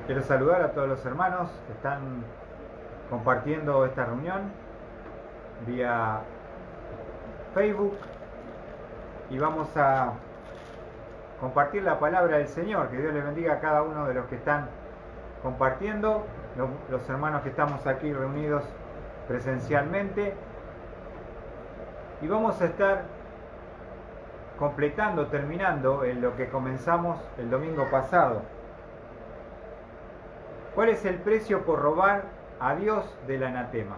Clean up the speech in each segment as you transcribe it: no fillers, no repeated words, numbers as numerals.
Quiero saludar a todos los hermanos que están compartiendo esta reunión vía Facebook y vamos a compartir la palabra del Señor. Que Dios les bendiga a cada uno de los que están compartiendo, los hermanos que estamos aquí reunidos presencialmente, y vamos a estar terminando en lo que comenzamos el domingo pasado. ¿Cuál es el precio por robar a Dios del anatema?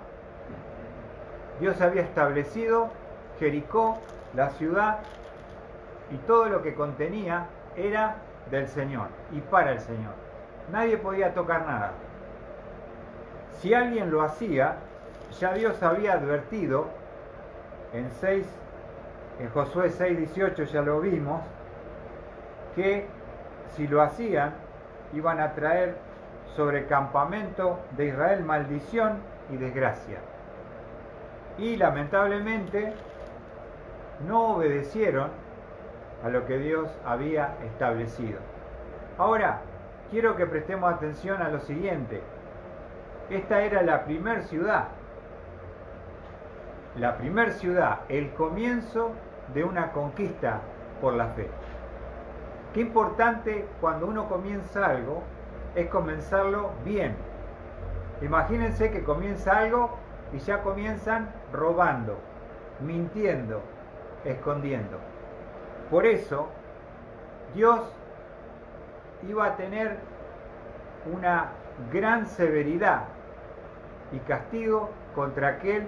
Dios había establecido Jericó, la ciudad, y todo lo que contenía era del Señor y para el Señor. Nadie podía tocar nada. Si alguien lo hacía, ya Dios había advertido en Josué 6:18, ya lo vimos, que si lo hacían iban a traer sobre el campamento de Israel maldición y desgracia. Y lamentablemente no obedecieron a lo que Dios había establecido. Ahora, quiero que prestemos atención a lo siguiente. Esta era la primer ciudad. La primer ciudad, el comienzo de una conquista por la fe. Qué importante cuando uno comienza algo es comenzarlo bien. Imagínense que comienza algo y ya comienzan robando, mintiendo, escondiendo. Por eso, Dios iba a tener una gran severidad y castigo contra aquel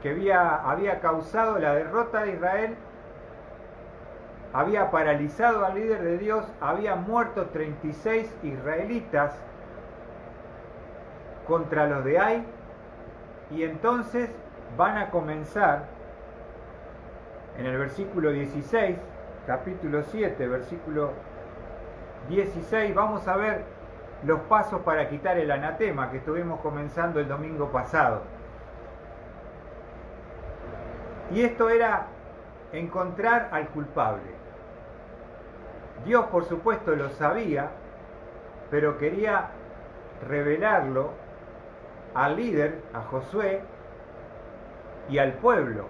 que había causado la derrota de Israel, había paralizado al líder de Dios, había muerto 36 israelitas contra los de Ai, y entonces van a comenzar en el versículo 16, capítulo 7, versículo 16, vamos a ver los pasos para quitar el anatema que estuvimos comenzando el domingo pasado. Y esto era encontrar al culpable. Dios, por supuesto, lo sabía, pero quería revelarlo al líder, a Josué, y al pueblo,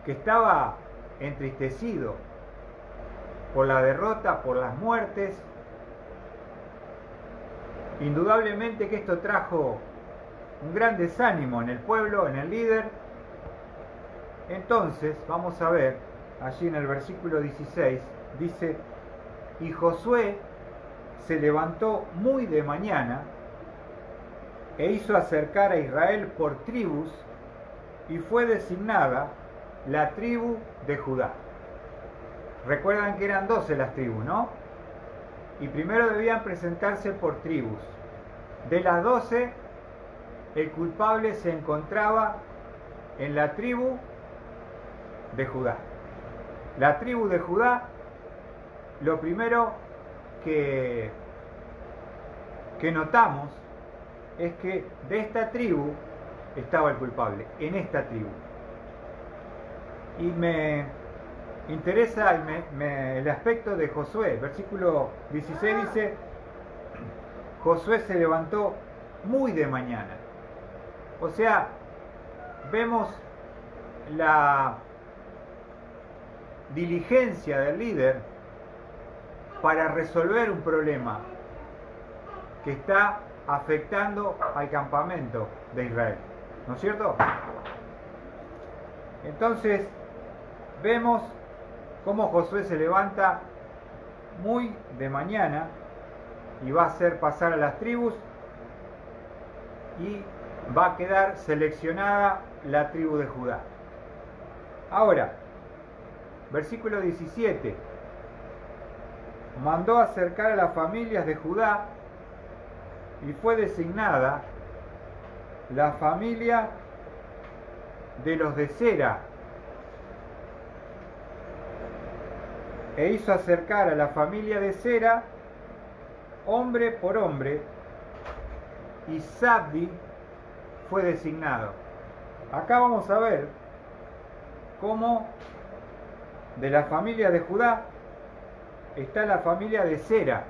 que estaba entristecido por la derrota, por las muertes. Indudablemente que esto trajo un gran desánimo en el pueblo, en el líder. Entonces, vamos a ver, allí en el versículo 16, dice: y Josué se levantó muy de mañana e hizo acercar a Israel por tribus, y fue designada la tribu de Judá. Recuerdan que eran 12 las tribus, ¿no? Y primero debían presentarse por tribus. De las 12, el culpable se encontraba en la tribu de Judá. La tribu de Judá, lo primero que notamos es que de esta tribu estaba el culpable, en esta tribu. Y me interesa el aspecto de Josué. Versículo 16 dice: Josué se levantó muy de mañana. O sea, vemos la diligencia del líder para resolver un problema que está afectando al campamento de Israel, ¿no es cierto? Entonces vemos cómo Josué se levanta muy de mañana y va a hacer pasar a las tribus, y va a quedar seleccionada la tribu de Judá. Ahora, versículo 17: mandó acercar a las familias de Judá, y fue designada la familia de los de Sera, e hizo acercar a la familia de Sera hombre por hombre, y Zabdi fue designado. Acá vamos a ver cómo de la familia de Judá está la familia de Sera.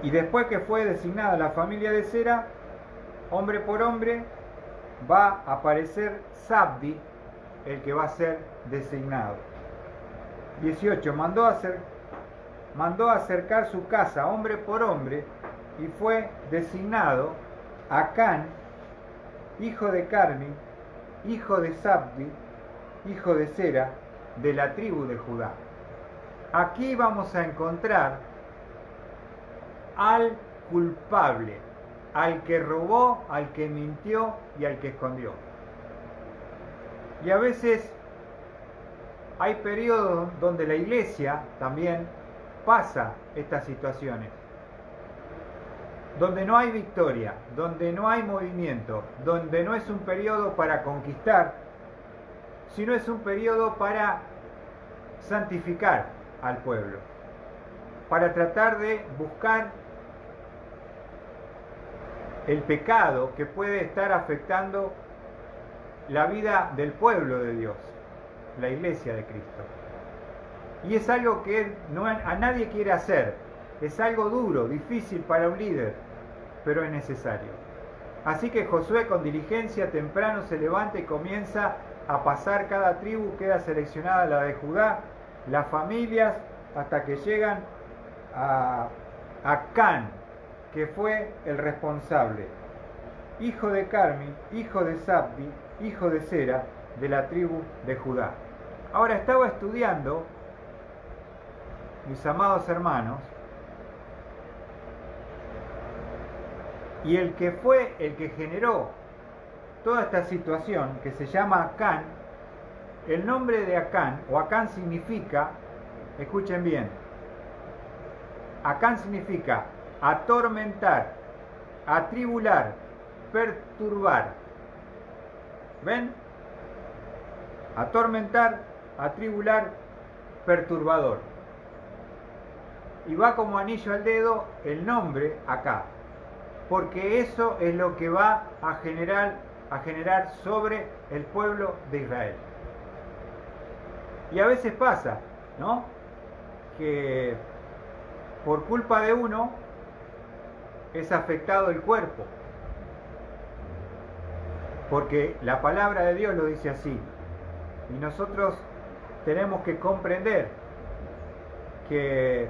Y después que fue designada la familia de Zera, hombre por hombre, va a aparecer Zabdi, el que va a ser designado. 18. Mandó a acercar su casa hombre por hombre, y fue designado Acán, hijo de Carmi, hijo de Zabdi, hijo de Zera, de la tribu de Judá. Aquí vamos a encontrar al culpable, al que robó, al que mintió y al que escondió. Y a veces hay periodos donde la iglesia también pasa estas situaciones, donde no hay victoria, donde no hay movimiento, donde no es un periodo para conquistar, sino es un periodo para santificar al pueblo, para tratar de buscar el pecado que puede estar afectando la vida del pueblo de Dios, la iglesia de Cristo. Y es algo que a nadie quiere hacer, es algo duro, difícil para un líder, pero es necesario. Así que Josué con diligencia temprano se levanta y comienza a pasar cada tribu, queda seleccionada la de Judá, las familias, hasta que llegan a Acán, que fue el responsable, hijo de Carmi, hijo de Zabdi, hijo de Zera, de la tribu de Judá. Ahora estaba estudiando, mis amados hermanos, y el que fue el que generó toda esta situación, que se llama Acán, el nombre de Acán, o Acán significa, escuchen bien, Acán significa atormentar, atribular, perturbar. ¿Ven? Atormentar, atribular, perturbador. Y va como anillo al dedo el nombre acá, porque eso es lo que va a generar sobre el pueblo de Israel. Y a veces pasa, ¿no?, que por culpa de uno es afectado el cuerpo, porque la palabra de Dios lo dice así, y nosotros tenemos que comprender que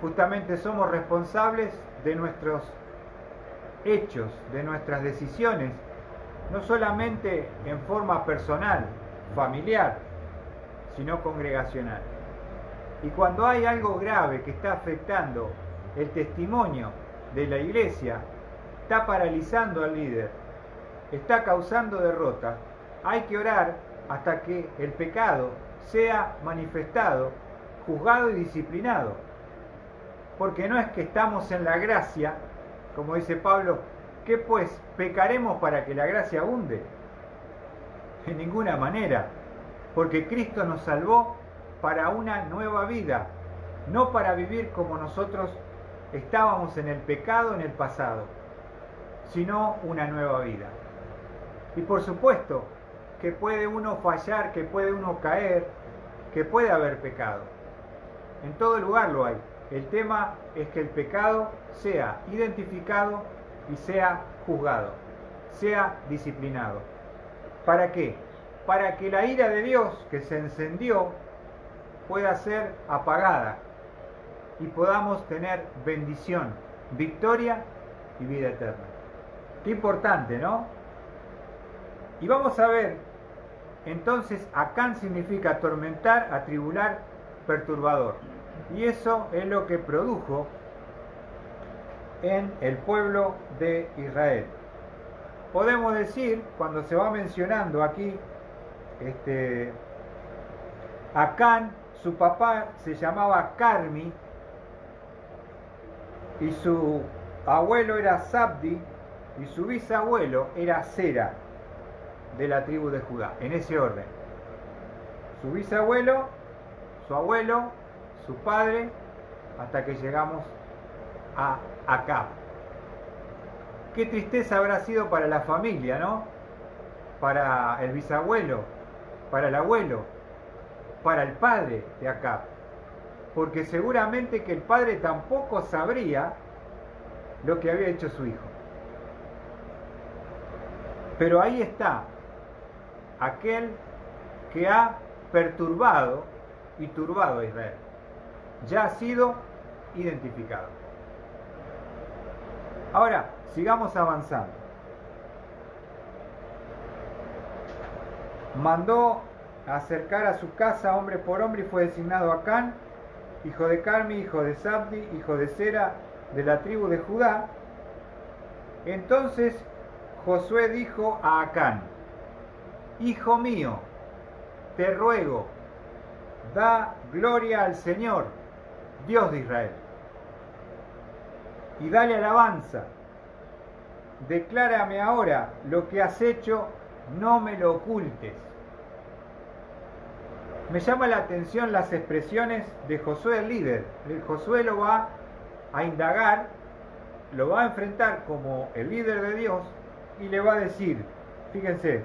justamente somos responsables de nuestros hechos, de nuestras decisiones, no solamente en forma personal, familiar, sino congregacional. Y cuando hay algo grave que está afectando el testimonio de la iglesia, está paralizando al líder, está causando derrota, hay que orar hasta que el pecado sea manifestado, juzgado y disciplinado. Porque no es que estamos en la gracia, como dice Pablo, ¿qué pues pecaremos para que la gracia abunde? De ninguna manera, porque Cristo nos salvó para una nueva vida, no para vivir como nosotros estábamos en el pecado en el pasado, sino una nueva vida. Y por supuesto que puede uno fallar, que puede uno caer, que puede haber pecado. En todo lugar lo hay. El tema es que el pecado sea identificado y sea juzgado, sea disciplinado. ¿Para qué? Para que la ira de Dios que se encendió pueda ser apagada y podamos tener bendición, victoria y vida eterna. Qué importante, ¿no? Y vamos a ver, entonces, Acán significa atormentar, atribular, perturbador. Y eso es lo que produjo en el pueblo de Israel. Podemos decir, cuando se va mencionando aquí, Acán, su papá se llamaba Carmi, y su abuelo era Zabdi, y su bisabuelo era Zera, de la tribu de Judá, en ese orden. Su bisabuelo, su abuelo, su padre, hasta que llegamos a Acab. Qué tristeza habrá sido para la familia, ¿no? Para el bisabuelo, para el abuelo, para el padre de Acab. porque seguramente que el padre tampoco sabría lo que había hecho su hijo. Pero ahí está aquel que ha perturbado y turbado a Israel. Ya ha sido identificado. Ahora, sigamos avanzando. Mandó acercar a su casa hombre por hombre y fue designado Acán, hijo de Carmi, hijo de Zabdi, hijo de Sera, de la tribu de Judá. Entonces Josué dijo a Acán: Hijo mío, te ruego, da gloria al Señor, Dios de Israel, y dale alabanza. Declárame ahora lo que has hecho, no me lo ocultes. Me llama la atención las expresiones de Josué el líder. Josué lo va a indagar, lo va a enfrentar como el líder de Dios y le va a decir, fíjense,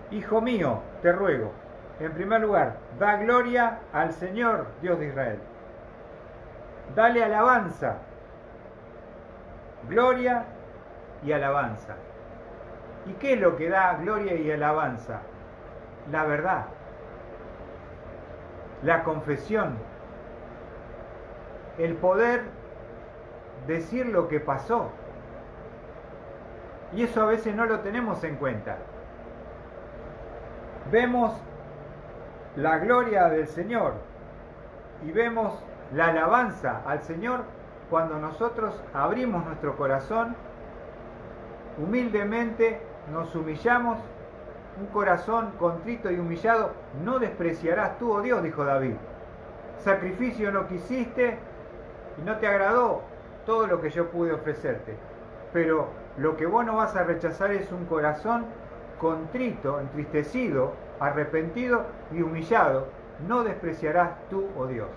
hijo mío, te ruego, en primer lugar, da gloria al Señor, Dios de Israel. Dale alabanza, gloria y alabanza. ¿Y qué es lo que da gloria y alabanza? La verdad, la confesión, el poder decir lo que pasó. Y eso a veces no lo tenemos en cuenta. Vemos la gloria del Señor y vemos la alabanza al Señor cuando nosotros abrimos nuestro corazón, humildemente nos humillamos. Un corazón contrito y humillado no despreciarás tú, oh Dios, dijo David. Sacrificio no quisiste y no te agradó todo lo que yo pude ofrecerte. Pero lo que vos no vas a rechazar es un corazón contrito, entristecido, arrepentido y humillado. No despreciarás tú, oh Dios.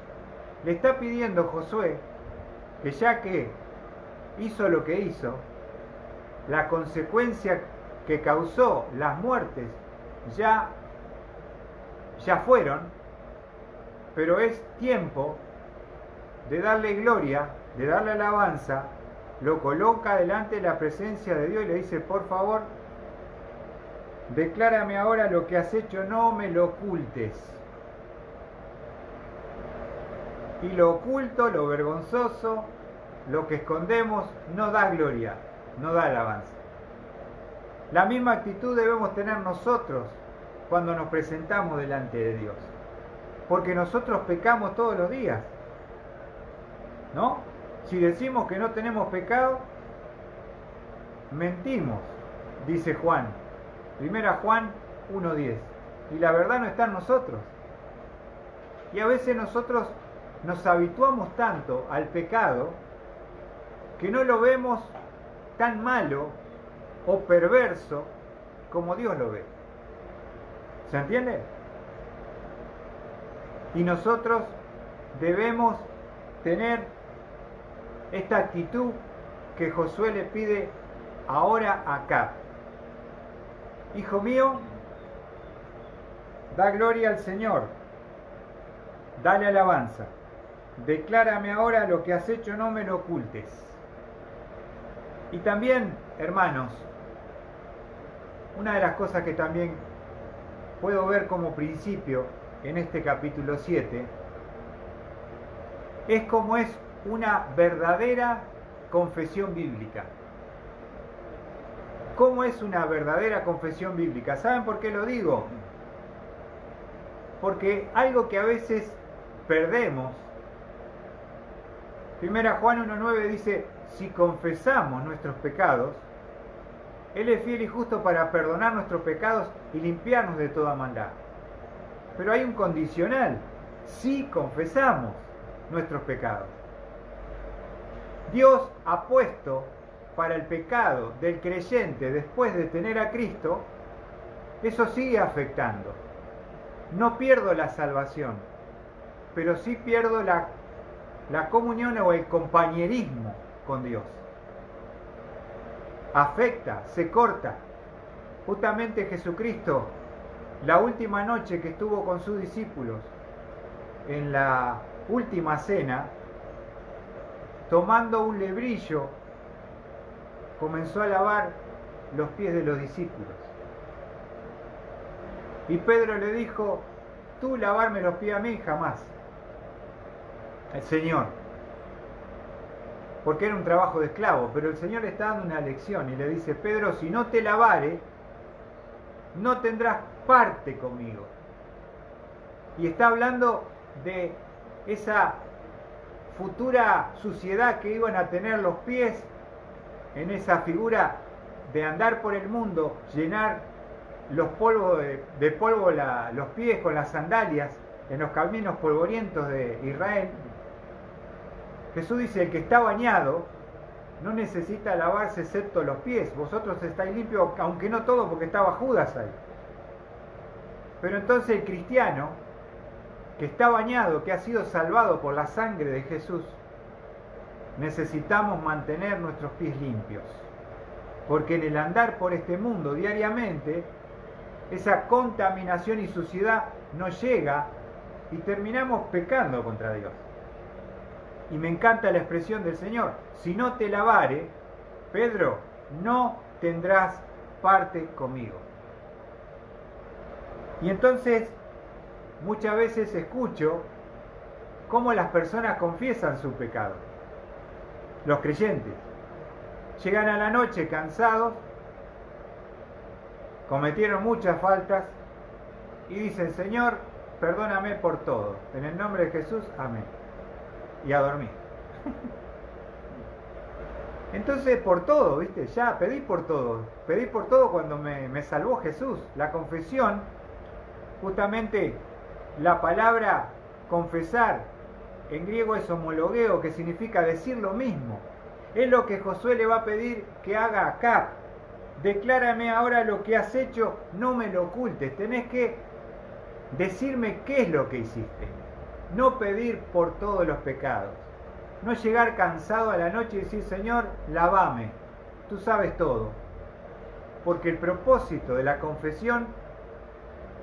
Le está pidiendo Josué que ya que hizo lo que hizo, la consecuencia que causó las muertes ya fueron, pero es tiempo de darle gloria, de darle alabanza. Lo coloca delante de la presencia de Dios y le dice, por favor, declárame ahora lo que has hecho, no me lo ocultes. Y lo oculto, lo vergonzoso, lo que escondemos, no da gloria, no da alabanza. La misma actitud debemos tener nosotros cuando nos presentamos delante de Dios. Porque nosotros pecamos todos los días, ¿no? Si decimos que no tenemos pecado, mentimos, dice Juan. 1 Juan 1:10. Y la verdad no está en nosotros. Y a veces nosotros nos habituamos tanto al pecado que no lo vemos tan malo o perverso como Dios lo ve. ¿Se entiende? Y nosotros debemos tener esta actitud que Josué le pide ahora acá. Hijo mío, da gloria al Señor, dale alabanza, declárame ahora lo que has hecho, no me lo ocultes. Y también, hermanos, una de las cosas que también puedo ver como principio en este capítulo 7 es cómo es una verdadera confesión bíblica. ¿Cómo es una verdadera confesión bíblica? ¿Saben por qué lo digo? Porque algo que a veces perdemos. 1 Juan 1:9 dice, si confesamos nuestros pecados, Él es fiel y justo para perdonar nuestros pecados y limpiarnos de toda maldad. Pero hay un condicional, si confesamos nuestros pecados. Dios ha puesto para el pecado del creyente después de tener a Cristo, eso sigue afectando. No pierdo la salvación, pero sí pierdo la comunión o el compañerismo con Dios. Afecta, se corta. Justamente Jesucristo, la última noche que estuvo con sus discípulos en la última cena, tomando un lebrillo, comenzó a lavar los pies de los discípulos. Y Pedro le dijo, tú lavarme los pies a mí, jamás. El Señor. Porque era un trabajo de esclavo, pero el Señor le está dando una lección y le dice, Pedro, si no te lavare, no tendrás parte conmigo. Y está hablando de esa futura suciedad que iban a tener los pies en esa figura de andar por el mundo, llenar los polvos de polvo los pies con las sandalias en los caminos polvorientos de Israel. Jesús dice, el que está bañado no necesita lavarse excepto los pies. Vosotros estáis limpios, aunque no todo, porque estaba Judas ahí. Pero entonces el cristiano, que está bañado, que ha sido salvado por la sangre de Jesús, necesitamos mantener nuestros pies limpios. Porque en el andar por este mundo diariamente, esa contaminación y suciedad nos llega y terminamos pecando contra Dios. Y me encanta la expresión del Señor, si no te lavare, Pedro, no tendrás parte conmigo. Y entonces, muchas veces escucho cómo las personas confiesan su pecado. Los creyentes llegan a la noche cansados, cometieron muchas faltas y dicen, Señor, perdóname por todo. En el nombre de Jesús, amén. Y a dormir. Entonces, por todo, ¿viste? Ya pedí por todo. Pedí por todo cuando me salvó Jesús. La confesión, justamente la palabra confesar en griego es homologeo, que significa decir lo mismo. Es lo que Josué le va a pedir que haga acá. Declárame ahora lo que has hecho, no me lo ocultes. Tenés que decirme qué es lo que hiciste. No pedir por todos los pecados. No llegar cansado a la noche y decir, Señor, lavame. Tú sabes todo. Porque el propósito de la confesión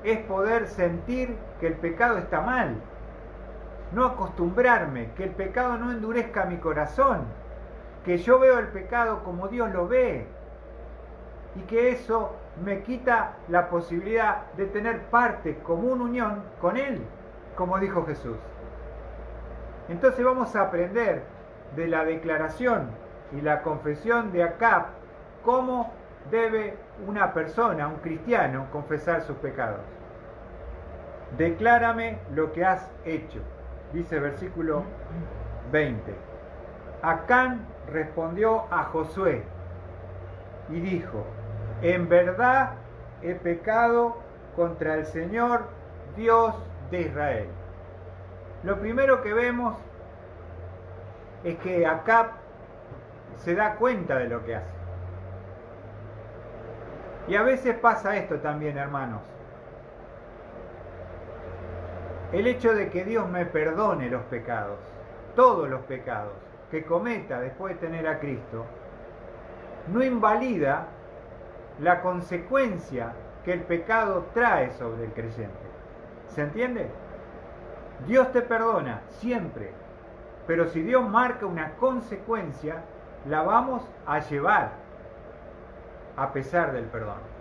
es poder sentir que el pecado está mal. No acostumbrarme, que el pecado no endurezca mi corazón. Que yo veo el pecado como Dios lo ve. Y que eso me quita la posibilidad de tener parte, común unión con Él, como dijo Jesús. Entonces vamos a aprender de la declaración y la confesión de Acab cómo debe una persona, un cristiano, confesar sus pecados. Declárame lo que has hecho, dice el versículo 20. Acán respondió a Josué y dijo, en verdad he pecado contra el Señor Dios de Israel. Lo primero que vemos es que Acab se da cuenta de lo que hace. Y a veces pasa esto también, hermanos. El hecho de que Dios me perdone los pecados, todos los pecados que cometa después de tener a Cristo, no invalida la consecuencia que el pecado trae sobre el creyente. ¿Se entiende? Dios te perdona siempre, pero si Dios marca una consecuencia, la vamos a llevar a pesar del perdón.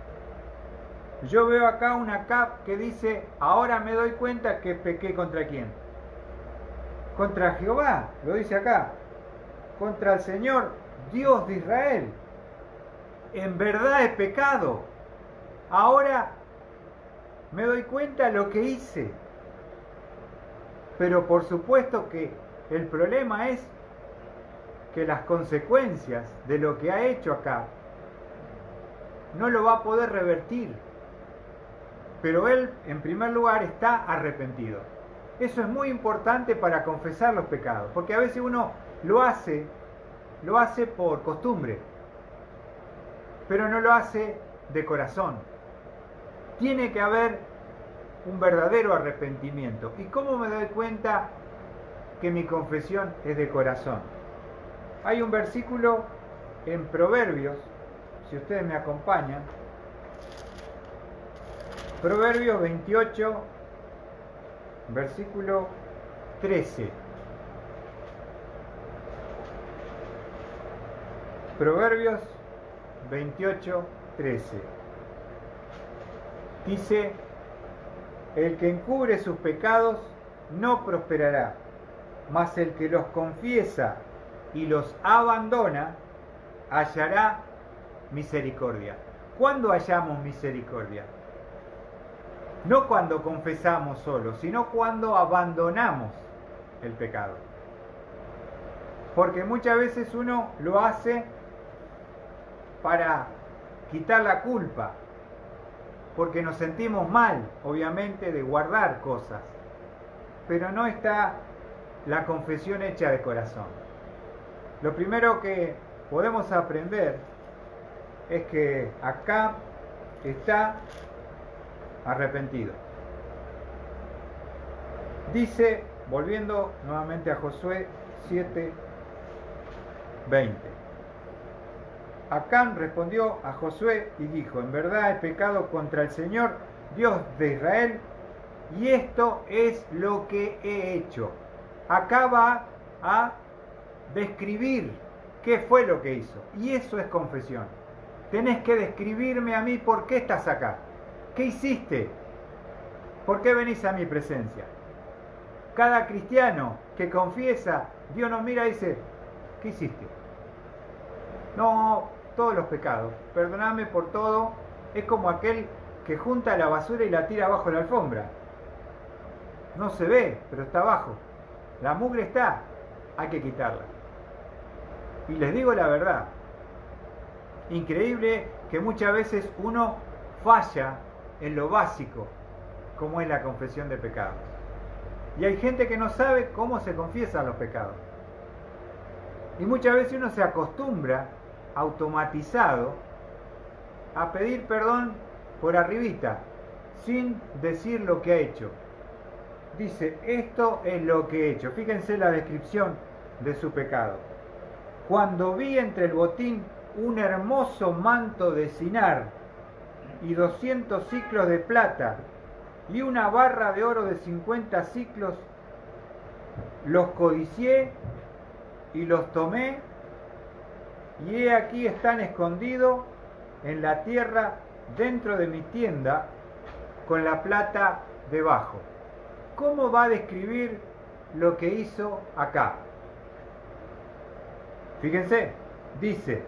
Yo veo acá una Acab que dice, ahora me doy cuenta que pequé contra quién. Contra Jehová, lo dice acá, contra el Señor Dios de Israel. En verdad he pecado. Ahora me doy cuenta de lo que hice. Pero por supuesto que el problema es que las consecuencias de lo que ha hecho acá no lo va a poder revertir. Pero él, en primer lugar, está arrepentido. Eso es muy importante para confesar los pecados, porque a veces uno lo hace por costumbre, pero no lo hace de corazón. Tiene que haber un verdadero arrepentimiento. ¿Y cómo me doy cuenta que mi confesión es de corazón? Hay un versículo en Proverbios, si ustedes me acompañan, Proverbios 28, versículo 13. Proverbios 28, 13. Dice, el que encubre sus pecados no prosperará, mas el que los confiesa y los abandona hallará misericordia. ¿Cuándo hallamos misericordia? No cuando confesamos solo, sino cuando abandonamos el pecado. Porque muchas veces uno lo hace para quitar la culpa, porque nos sentimos mal, obviamente, de guardar cosas, pero no está la confesión hecha de corazón. Lo primero que podemos aprender es que acá está arrepentido. Dice, volviendo nuevamente a Josué 7, 20. Acán respondió a Josué y dijo, en verdad he pecado contra el Señor, Dios de Israel, y esto es lo que he hecho. Acá va a describir qué fue lo que hizo, y eso es confesión. Tenés que describirme a mí por qué estás acá. ¿Qué hiciste? ¿Por qué venís a mi presencia? Cada cristiano que confiesa, Dios nos mira y dice, ¿qué hiciste? No, todos los pecados, perdóname por todo. Es como aquel que junta la basura y la tira abajo de la alfombra. No se ve, pero está abajo. La mugre está, hay que quitarla. Y les digo la verdad, increíble que muchas veces uno falla en lo básico, como es la confesión de pecados. Y hay gente que no sabe cómo se confiesan los pecados. Y muchas veces uno se acostumbra, automatizado, a pedir perdón por arribita, sin decir lo que ha hecho. Dice, esto es lo que he hecho. Fíjense la descripción de su pecado. Cuando vi entre el botín un hermoso manto de Sinar y 200 siclos de plata y una barra de oro de 50 siclos, los codicié y los tomé, y he aquí están escondidos en la tierra dentro de mi tienda con la plata debajo. ¿Cómo va a describir lo que hizo acá? Fíjense, dice,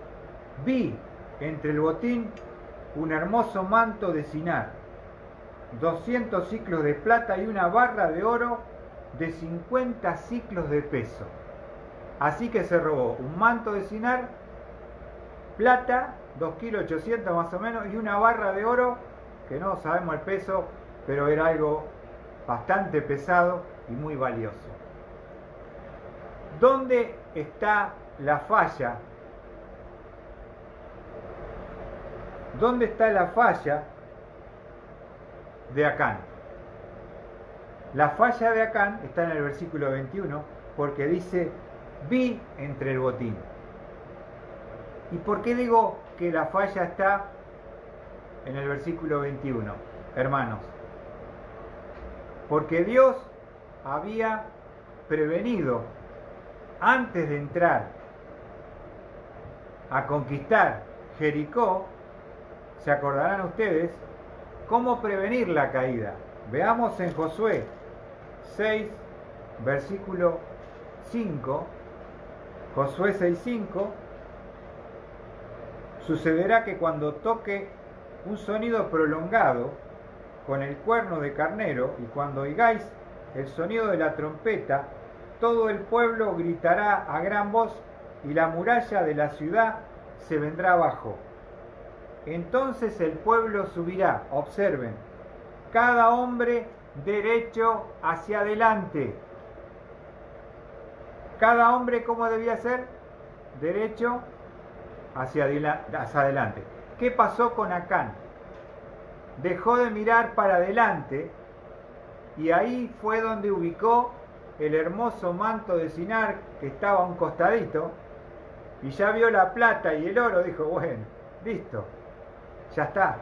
vi entre el botín un hermoso manto de Sinar, 200 siclos de plata y una barra de oro de 50 siclos de peso. Así que se robó un manto de Sinar, plata, 2,800 kilos más o menos, y una barra de oro, que no sabemos el peso, pero era algo bastante pesado y muy valioso. ¿Dónde está la falla? ¿Dónde está la falla de Acán? La falla de Acán está en el versículo 21, porque dice, vi entre el botín. ¿Y por qué digo que la falla está en el versículo 21, hermanos? Porque Dios había prevenido, antes de entrar a conquistar Jericó, se acordarán ustedes, cómo prevenir la caída. Veamos en Josué 6, versículo 5, Josué 6:5, sucederá que cuando toque un sonido prolongado con el cuerno de carnero, y cuando oigáis el sonido de la trompeta, todo el pueblo gritará a gran voz, y la muralla de la ciudad se vendrá abajo. Entonces el pueblo subirá, observen, cada hombre derecho hacia adelante. Cada hombre, ¿cómo debía ser? Derecho hacia adelante. ¿Qué pasó con Acán? Dejó de mirar para adelante, y ahí fue donde ubicó el hermoso manto de Sinar que estaba a un costadito, y ya vio la plata y el oro, dijo, bueno, listo, ya está.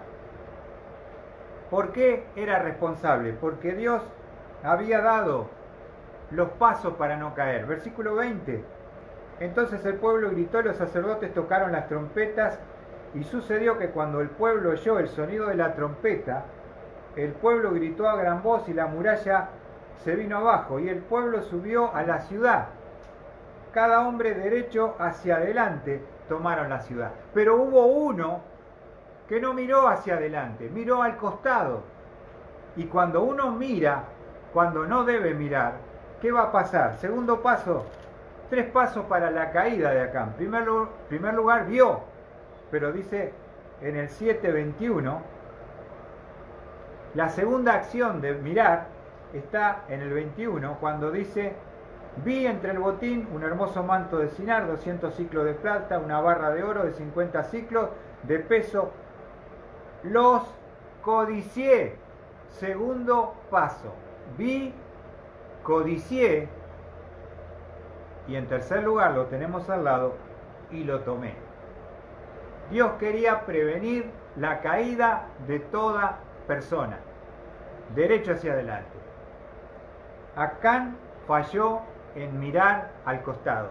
¿Por qué era responsable? Porque Dios había dado los pasos para no caer. Versículo 20. Entonces el pueblo gritó y los sacerdotes tocaron las trompetas, y sucedió que cuando el pueblo oyó el sonido de la trompeta, el pueblo gritó a gran voz y la muralla se vino abajo, y el pueblo subió a la ciudad. Cada hombre derecho hacia adelante tomaron la ciudad. Pero hubo uno que no miró hacia adelante, miró al costado. Y cuando uno mira, cuando no debe mirar, ¿qué va a pasar? Segundo paso, 3 pasos para la caída de Acán. En primer lugar, vio, pero dice en el 7:21, la segunda acción de mirar está en el 21, cuando dice: vi entre el botín un hermoso manto de cinar, 200 ciclos de plata, una barra de oro de 50 ciclos de peso. Los codicié. Segundo paso, vi, codicié, y en tercer lugar lo tenemos al lado, y lo tomé. Dios quería prevenir la caída de toda persona, derecho hacia adelante. Acán falló en mirar al costado.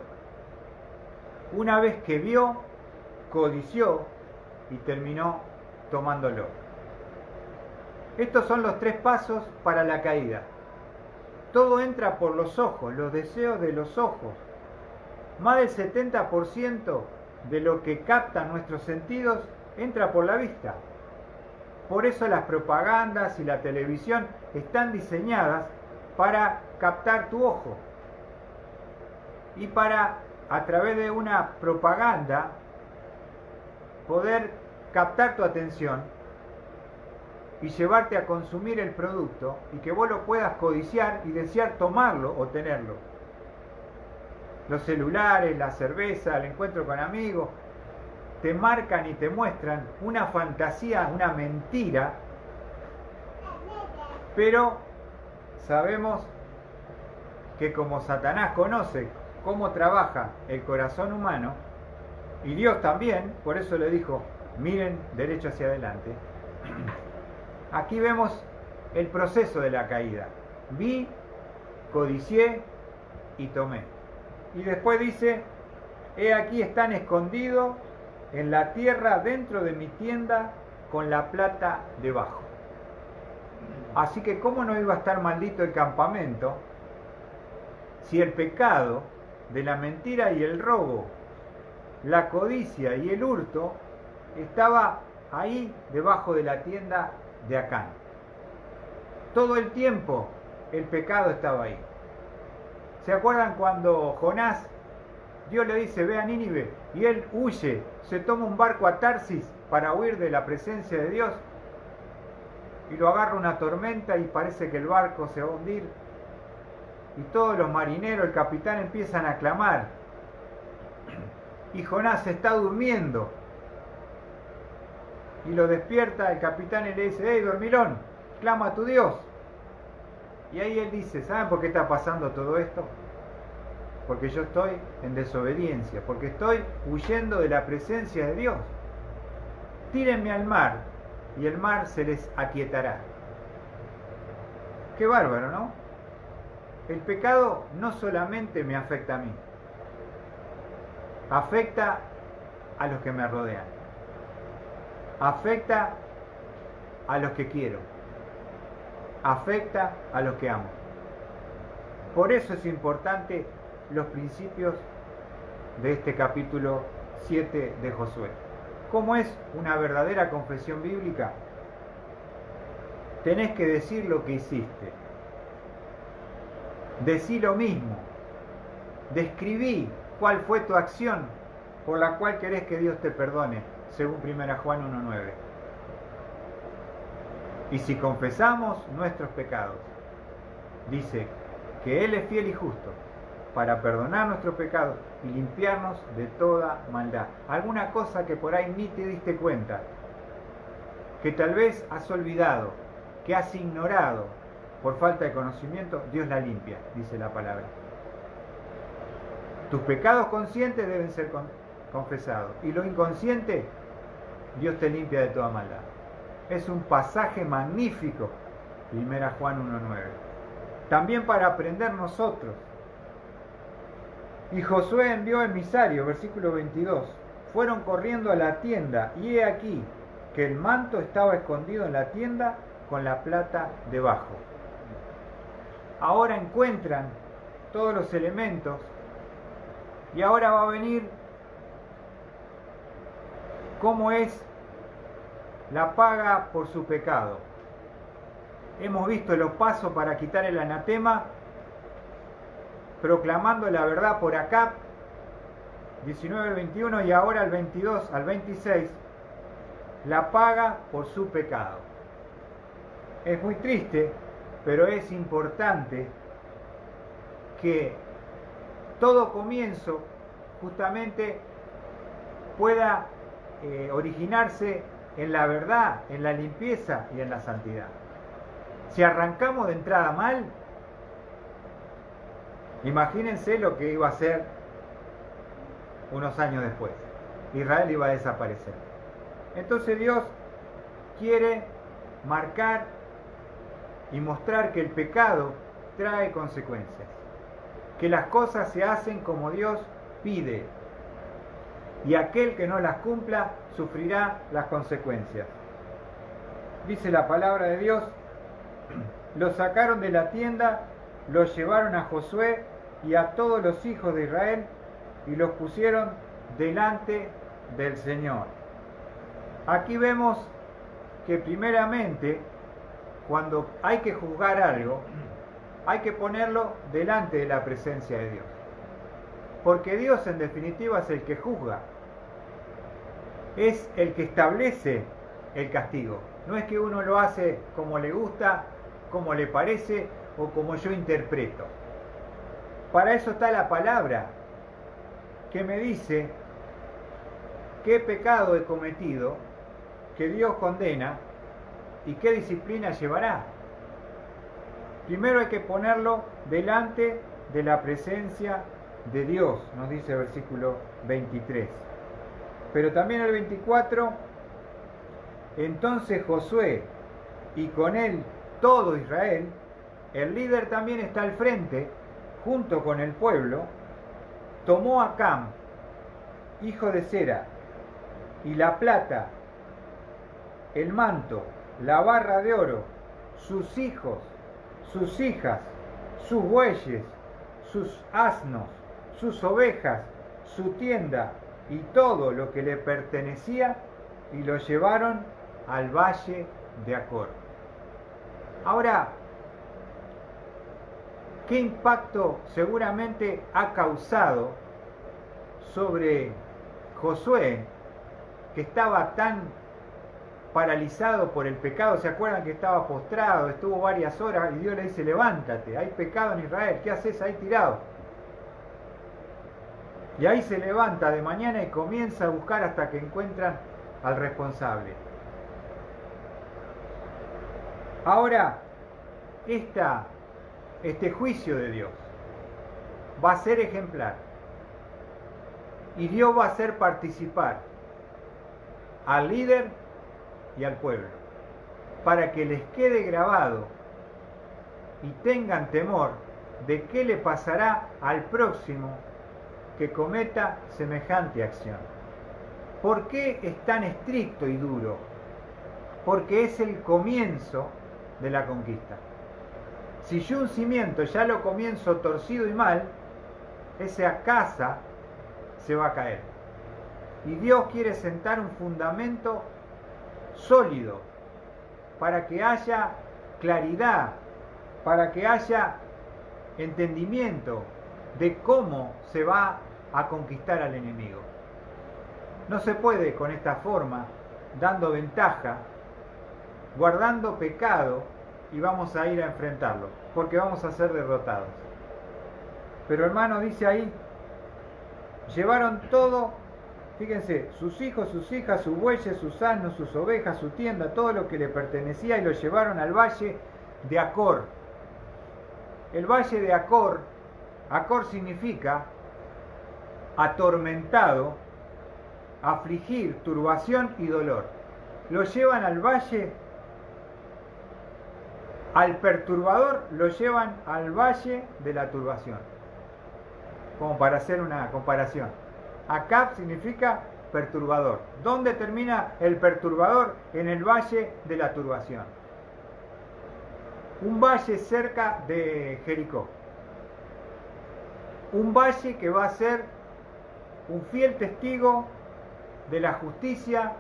Una vez que vio, codició y terminó tomándolo. Estos son los 3 pasos para la caída. Todo entra por los ojos, los deseos de los ojos. Más del 70% de lo que captan nuestros sentidos entra por la vista. Por eso las propagandas y la televisión están diseñadas para captar tu ojo. Y para, a través de una propaganda, poder captar tu atención y llevarte a consumir el producto y que vos lo puedas codiciar y desear tomarlo o tenerlo. Los celulares, la cerveza, el encuentro con amigos, te marcan y te muestran una fantasía, una mentira, pero sabemos que como Satanás conoce cómo trabaja el corazón humano, y Dios también, por eso le dijo: miren derecho hacia adelante. Aquí vemos el proceso de la caída. Vi, codicié y tomé. Y después dice: he aquí están escondidos en la tierra dentro de mi tienda con la plata debajo. Así que ¿cómo no iba a estar maldito el campamento si el pecado de la mentira y el robo, la codicia y el hurto estaba ahí debajo de la tienda de Acán? Todo el tiempo el pecado estaba ahí. ¿Se acuerdan cuando Jonás, Dios le dice: ve a Nínive, y él huye, se toma un barco a Tarsis para huir de la presencia de Dios, y lo agarra una tormenta y parece que el barco se va a hundir, y todos los marineros, el capitán, empiezan a clamar, y Jonás está durmiendo, y lo despierta el capitán y le dice: hey, dormilón, clama a tu Dios. Y ahí él dice: ¿saben por qué está pasando todo esto? Porque yo estoy en desobediencia, porque estoy huyendo de la presencia de Dios. Tírenme al mar y el mar se les aquietará. Qué bárbaro, ¿no? El pecado no solamente me afecta a mí, afecta a los que me rodean, afecta a los que quiero, afecta a los que amo. Por eso es importante los principios de este capítulo 7 de Josué. ¿Cómo es una verdadera confesión bíblica? Tenés que decir lo que hiciste. Decí lo mismo. Describí cuál fue tu acción por la cual querés que Dios te perdone, según 1 Juan 1:9. Y si confesamos nuestros pecados, dice que Él es fiel y justo para perdonar nuestros pecados y limpiarnos de toda maldad. Alguna cosa que por ahí ni te diste cuenta, que tal vez has olvidado, que has ignorado por falta de conocimiento, Dios la limpia, dice la palabra. Tus pecados conscientes deben ser confesados, y lo inconsciente, Dios te limpia de toda maldad. Es un pasaje magnífico, 1 Juan 1:9. también para aprender nosotros. Y Josué envió emisarios, versículo 22. Fueron corriendo a la tienda, y he aquí que el manto estaba escondido en la tienda con la plata debajo. Ahora encuentran todos los elementos, y ahora va a venir cómo es la paga por su pecado. Hemos visto los pasos para quitar el anatema, proclamando la verdad por Acab, 19 al 21, y ahora al 22 al 26, la paga por su pecado. Es muy triste, pero es importante que todo comienzo justamente pueda originarse en la verdad, en la limpieza y en la santidad. Si arrancamos de entrada mal, imagínense lo que iba a ser unos años después. Israel iba a desaparecer. Entonces Dios quiere marcar y mostrar que el pecado trae consecuencias, que las cosas se hacen como Dios pide, y aquel que no las cumpla sufrirá las consecuencias. Dice la palabra de Dios: los sacaron de la tienda, los llevaron a Josué y a todos los hijos de Israel y los pusieron delante del Señor. Aquí vemos que primeramente, cuando hay que juzgar algo, hay que ponerlo delante de la presencia de Dios. Porque Dios en definitiva es el que juzga, es el que establece el castigo. No es que uno lo hace como le gusta, como le parece o como yo interpreto. Para eso está la palabra que me dice qué pecado he cometido, que Dios condena y qué disciplina llevará. Primero hay que ponerlo delante de la presencia de Dios, nos dice el versículo 23. Pero también el 24, entonces Josué y con él todo Israel, el líder también está al frente, junto con el pueblo, tomó a Cam, hijo de Zera, y la plata, el manto, la barra de oro, sus hijos, sus hijas, sus bueyes, sus asnos, sus ovejas, su tienda y todo lo que le pertenecía, y lo llevaron al valle de Acor. Ahora, ¿qué impacto seguramente ha causado sobre Josué, que estaba tan paralizado por el pecado? ¿Se acuerdan que estaba postrado, estuvo varias horas y Dios le dice: levántate, hay pecado en Israel, ¿qué haces ahí tirado? Y ahí se levanta de mañana y comienza a buscar hasta que encuentran al responsable. Ahora, este juicio de Dios va a ser ejemplar, y Dios va a hacer participar al líder y al pueblo, para que les quede grabado y tengan temor de qué le pasará al próximo que cometa semejante acción. ¿Por qué es tan estricto y duro? Porque es el comienzo de la conquista. Si yo un cimiento ya lo comienzo torcido y mal, esa casa se va a caer. Y Dios quiere sentar un fundamento sólido para que haya claridad, para que haya entendimiento de cómo se va a conquistar al enemigo. No se puede con esta forma, dando ventaja, guardando pecado, y vamos a ir a enfrentarlo, porque vamos a ser derrotados. Pero hermano, dice ahí, llevaron todo, fíjense, sus hijos, sus hijas, sus bueyes, sus asnos, sus ovejas, su tienda, todo lo que le pertenecía, y lo llevaron al valle de Acor. El valle de Acor, Acor significa atormentado, afligir, turbación y dolor. Lo llevan al valle Al perturbador lo llevan al valle de la turbación. Como para hacer una comparación. Acab significa perturbador. ¿Dónde termina el perturbador? En el valle de la turbación. Un valle cerca de Jericó. Un valle que va a ser un fiel testigo de la justicia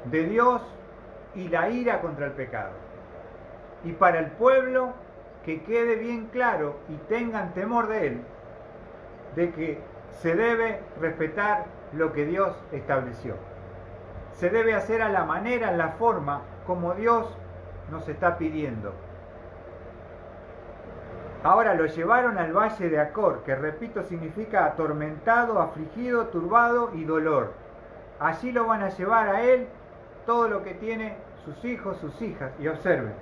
de Dios y la ira contra el pecado. Y para el pueblo, que quede bien claro y tengan temor de él, de que se debe respetar lo que Dios estableció. Se debe hacer a la manera, en la forma, como Dios nos está pidiendo. Ahora lo llevaron al valle de Acor, que repito significa atormentado, afligido, turbado y dolor. Allí lo van a llevar a él todo lo que tiene sus hijos, sus hijas. Y observen.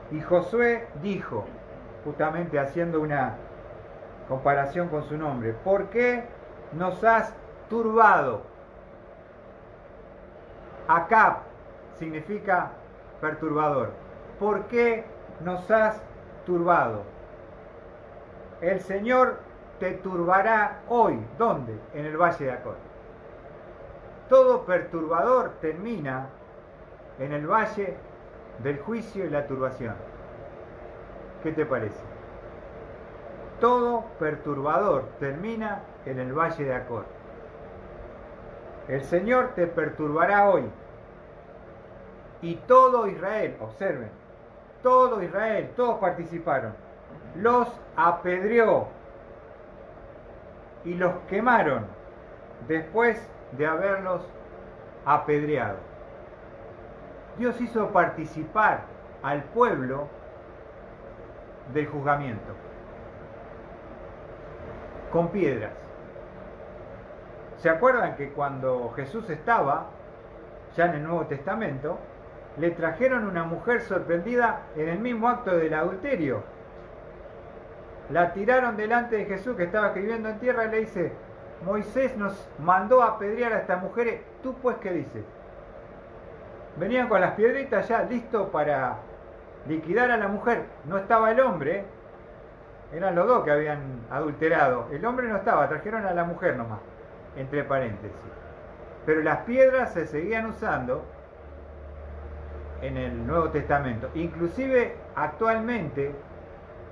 Y Josué dijo, justamente haciendo una comparación con su nombre, ¿por qué nos has turbado? Acab significa perturbador. ¿Por qué nos has turbado? El Señor te turbará hoy. ¿Dónde? En el valle de Acor. Todo perturbador termina en el valle del juicio y la turbación. ¿Qué te parece? Todo perturbador termina en el valle de Acor. El Señor te perturbará hoy. Y todo Israel, observen, todo Israel, todos participaron, los apedreó y los quemaron después de haberlos apedreado. Dios hizo participar al pueblo del juzgamiento con piedras. ¿Se acuerdan que cuando Jesús estaba ya en el Nuevo Testamento, le trajeron una mujer sorprendida en el mismo acto del adulterio? La tiraron delante de Jesús, que estaba escribiendo en tierra, y le dice: Moisés nos mandó a apedrear a esta mujer, ¿tú pues qué dices? Venían con las piedritas ya listo para liquidar a la mujer. No estaba el hombre, eran los dos que habían adulterado. El hombre no estaba, trajeron a la mujer nomás, entre paréntesis. Pero las piedras se seguían usando en el Nuevo Testamento. Inclusive actualmente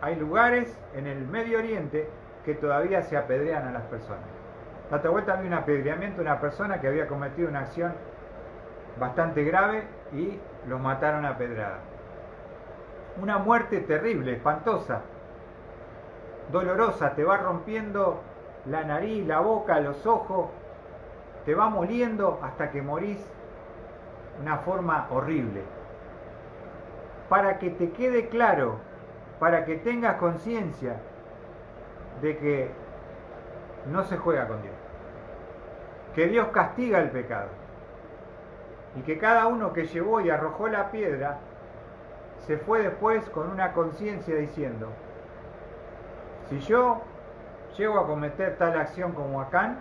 hay lugares en el Medio Oriente que todavía se apedrean a las personas. La otra vuelta había un apedreamiento de una persona que había cometido una acción bastante grave y los mataron a pedrada. Una muerte terrible, espantosa, dolorosa, te va rompiendo la nariz, la boca, los ojos, te va moliendo hasta que morís de una forma horrible. Para que te quede claro, para que tengas conciencia de que no se juega con Dios, que Dios castiga el pecado y que cada uno que llevó y arrojó la piedra se fue después con una conciencia diciendo: si yo llego a cometer tal acción como Acán,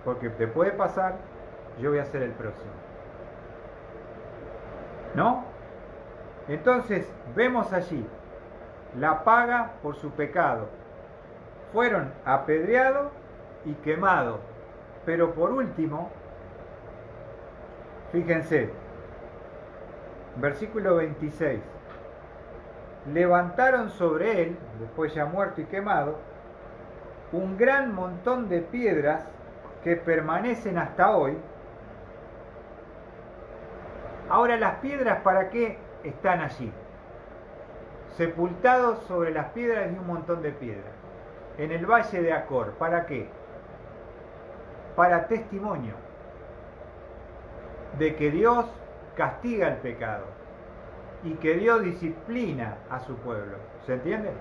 porque te puede pasar, yo voy a ser el próximo. ¿No? Entonces vemos allí la paga por su pecado. Fueron apedreados y quemados. Pero por último, fíjense, versículo 26. Levantaron sobre él, después ya muerto y quemado, un gran montón de piedras que permanecen hasta hoy. Ahora, las piedras, ¿para qué están allí? Sepultados sobre las piedras y un montón de piedras. En el valle de Acor, ¿para qué? Para testimonio de que Dios castiga el pecado y que Dios disciplina a su pueblo. ¿Se entiende?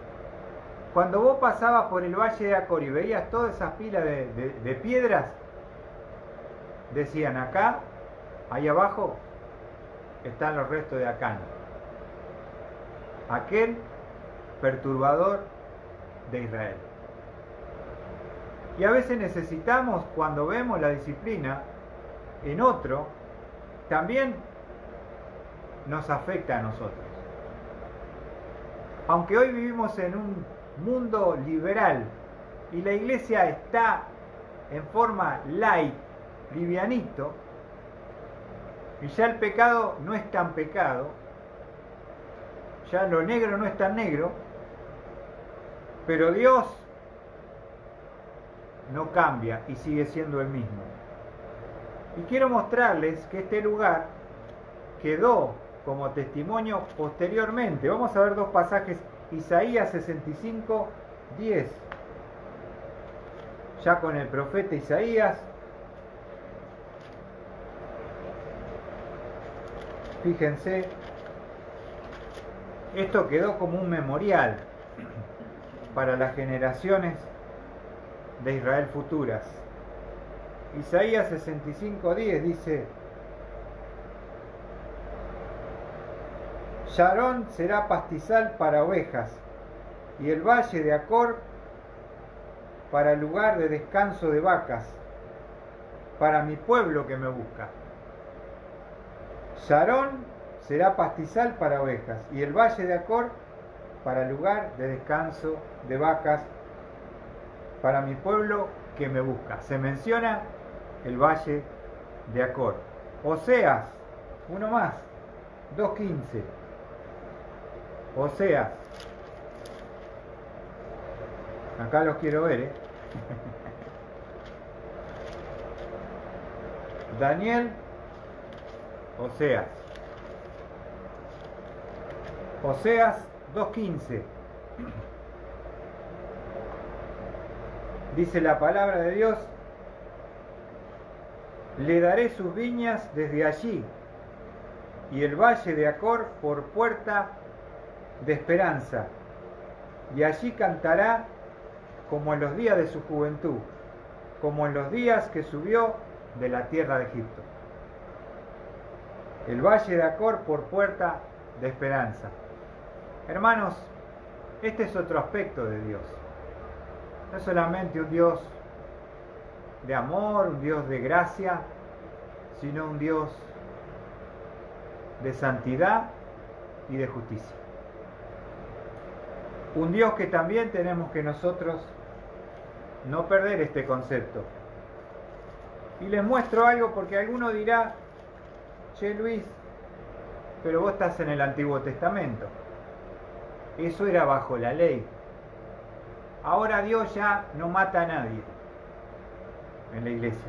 Cuando vos pasabas por el valle de Acor y veías todas esas pilas de piedras, decían: acá, ahí abajo, están los restos de Acán, aquel perturbador de Israel. Y a veces necesitamos, cuando vemos la disciplina en otro, también nos afecta a nosotros. Aunque hoy vivimos en un mundo liberal y la iglesia está en forma light, livianito, y ya el pecado no es tan pecado, ya lo negro no es tan negro, pero Dios no cambia y sigue siendo el mismo. Y quiero mostrarles que este lugar quedó como testimonio posteriormente. Vamos a ver dos pasajes, Isaías 65, 10. Ya con el profeta Isaías. Fíjense, esto quedó como un memorial para las generaciones de Israel futuras. Isaías 65:10 dice: Sharón será pastizal para ovejas, y el valle de Acor para lugar de descanso de vacas, para mi pueblo que me busca. Sharón será pastizal para ovejas, y el valle de Acor para lugar de descanso de vacas, para mi pueblo que me busca. Se menciona el valle de Acor. Oseas, uno más, 2:15. Oseas. Acá los quiero ver, Daniel, Oseas. Oseas 2:15. Dice la palabra de Dios: le daré sus viñas desde allí, y el valle de Acor por puerta de esperanza, y allí cantará como en los días de su juventud, como en los días que subió de la tierra de Egipto. El valle de Acor por puerta de esperanza. Hermanos, este es otro aspecto de Dios. No es solamente un Dios de amor, un Dios de gracia, sino un Dios de santidad y de justicia. Un Dios que también tenemos que nosotros no perder este concepto. Y les muestro algo porque alguno dirá: che Luis, pero vos estás en el Antiguo Testamento. Eso era bajo la ley. Ahora Dios ya no mata a nadie en la iglesia.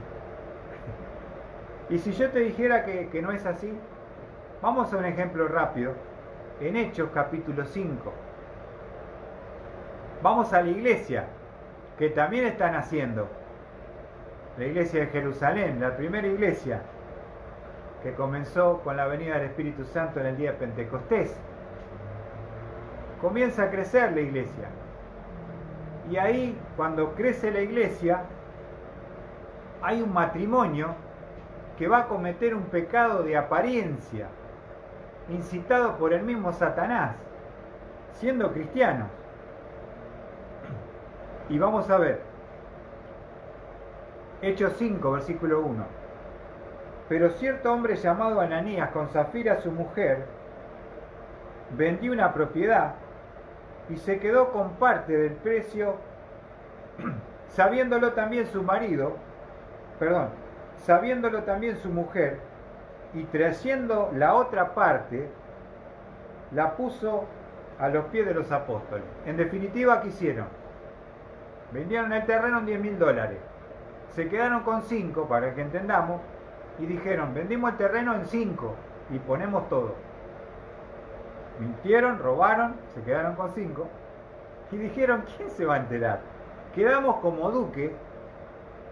Y si yo te dijera que no es así, vamos a un ejemplo rápido. En Hechos capítulo 5. Vamos a la iglesia, que también están haciendo. La iglesia de Jerusalén, la primera iglesia, que comenzó con la venida del Espíritu Santo en el día de Pentecostés. Comienza a crecer la iglesia. Y ahí, cuando crece la iglesia, hay un matrimonio que va a cometer un pecado de apariencia, incitado por el mismo Satanás, siendo cristianos. Y vamos a ver, Hechos 5, versículo 1. Pero cierto hombre llamado Ananías, con Zafira su mujer, vendió una propiedad y se quedó con parte del precio, sabiéndolo también su mujer, y trayendo la otra parte, la puso a los pies de los apóstoles. En definitiva, ¿qué hicieron? Vendieron el terreno en $10.000. Se quedaron con 5, para que entendamos, y dijeron: vendimos el terreno en 5 y ponemos todo. Mintieron, robaron, se quedaron con 5 y dijeron: ¿quién se va a enterar? Quedamos como Duque,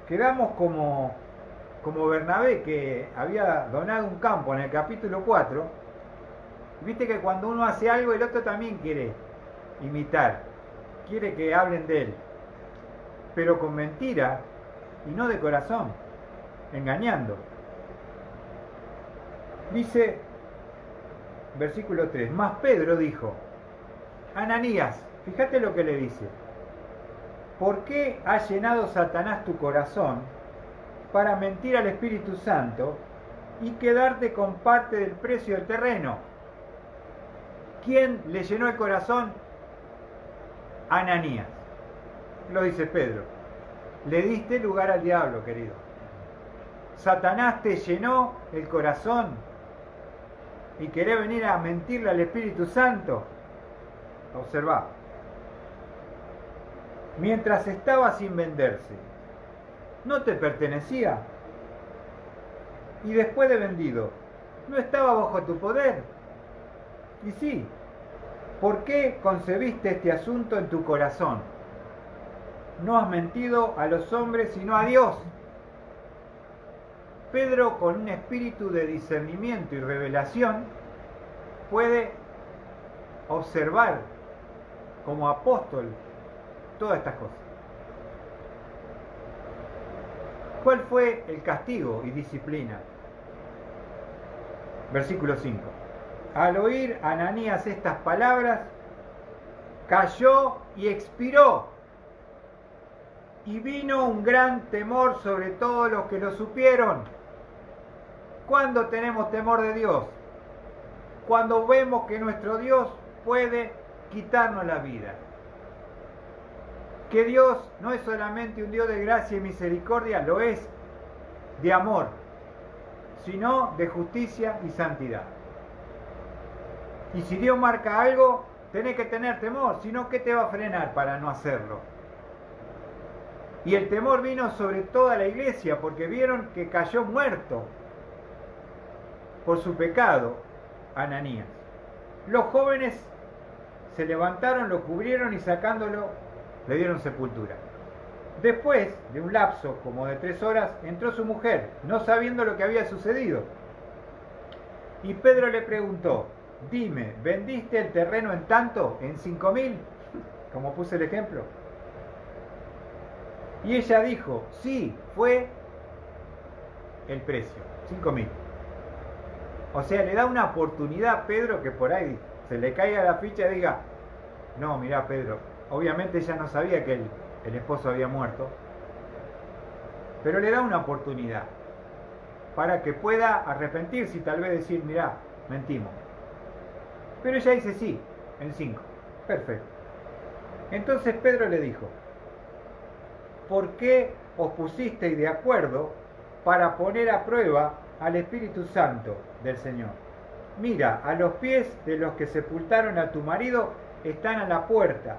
quedamos como Bernabé, que había donado un campo en el capítulo 4. Viste que cuando uno hace algo, el otro también quiere imitar, quiere que hablen de él, pero con mentira y no de corazón, engañando. Dice, versículo 3, mas Pedro dijo: Ananías, fíjate lo que le dice: ¿por qué ha llenado Satanás tu corazón para mentir al Espíritu Santo y quedarte con parte del precio del terreno? ¿Quién le llenó el corazón? Ananías. Lo dice Pedro. Le diste lugar al diablo, querido. Satanás te llenó el corazón y querés venir a mentirle al Espíritu Santo. Observá. Mientras estaba sin venderse, ¿no te pertenecía? Y después de vendido, ¿no estaba bajo tu poder? Y sí, ¿por qué concebiste este asunto en tu corazón? No has mentido a los hombres sino a Dios. Pedro, con un espíritu de discernimiento y revelación, puede observar como apóstol todas estas cosas. ¿Cuál fue el castigo y disciplina? Versículo 5. Al oír Ananías estas palabras, cayó y expiró. Y vino un gran temor sobre todos los que lo supieron. ¿Cuándo tenemos temor de Dios? Cuando vemos que nuestro Dios puede quitarnos la vida. Que Dios no es solamente un Dios de gracia y misericordia, lo es de amor, sino de justicia y santidad. Y si Dios marca algo, tenés que tener temor, si no, ¿qué te va a frenar para no hacerlo? Y el temor vino sobre toda la iglesia, porque vieron que cayó muerto por su pecado Ananías. Los jóvenes se levantaron, lo cubrieron y sacándolo, le dieron sepultura. Después de un lapso como de 3 horas, entró su mujer, no sabiendo lo que había sucedido. Y Pedro le preguntó, dime, ¿vendiste el terreno en tanto? ¿En 5.000? Como puse el ejemplo. Y ella dijo, sí, fue el precio, 5.000. O sea, le da una oportunidad a Pedro que por ahí se le caiga la ficha y diga, no, mirá Pedro, obviamente ella no sabía que el esposo había muerto, pero le da una oportunidad para que pueda arrepentirse y tal vez decir, mirá, mentimos. Pero ella dice sí, en 5. Perfecto. Entonces Pedro le dijo, ¿por qué os pusisteis de acuerdo para poner a prueba al Espíritu Santo del Señor? Mira, a los pies de los que sepultaron a tu marido están a la puerta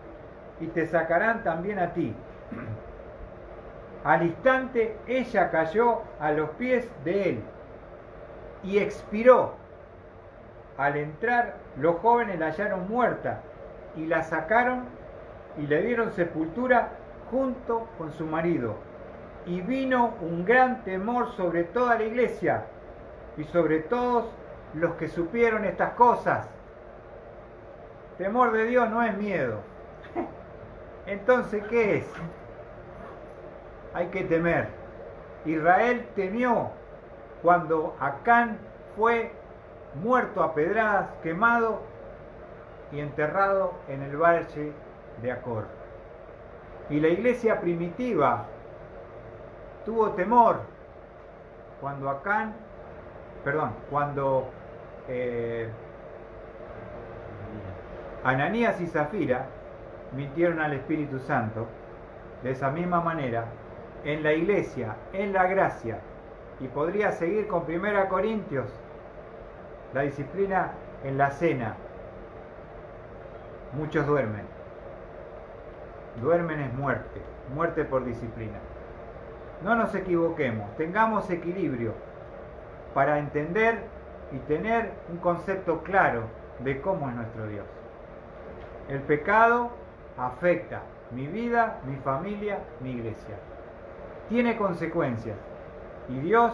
y te sacarán también a ti. Al instante ella cayó a los pies de él y expiró. Al entrar los jóvenes la hallaron muerta y la sacaron y le dieron sepultura junto con su marido. Y vino un gran temor sobre toda la iglesia y sobre todos los que supieron estas cosas. Temor de Dios no es miedo. Entonces, ¿qué es? Hay que temer. Israel temió cuando Acán fue muerto a pedradas, quemado y enterrado en el valle de Acor. Y la iglesia primitiva tuvo temor cuando Ananías y Zafira mintieron al Espíritu Santo. De esa misma manera, en la iglesia, en la gracia, y podría seguir con 1 Corintios, la disciplina en la cena. Muchos duermen. Duermen es muerte, muerte por disciplina. No nos equivoquemos, tengamos equilibrio para entender y tener un concepto claro de cómo es nuestro Dios. El pecado afecta mi vida, mi familia, mi iglesia. Tiene consecuencias y Dios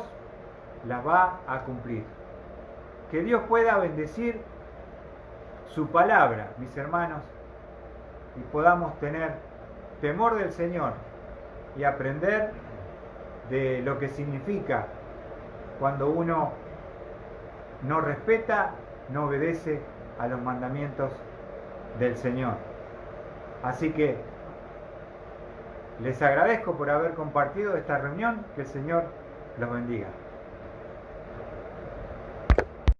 las va a cumplir. Que Dios pueda bendecir su palabra, mis hermanos, y podamos tener temor del Señor y aprender de lo que significa cuando uno no respeta, no obedece a los mandamientos del Señor. Así que les agradezco por haber compartido esta reunión. Que el Señor los bendiga.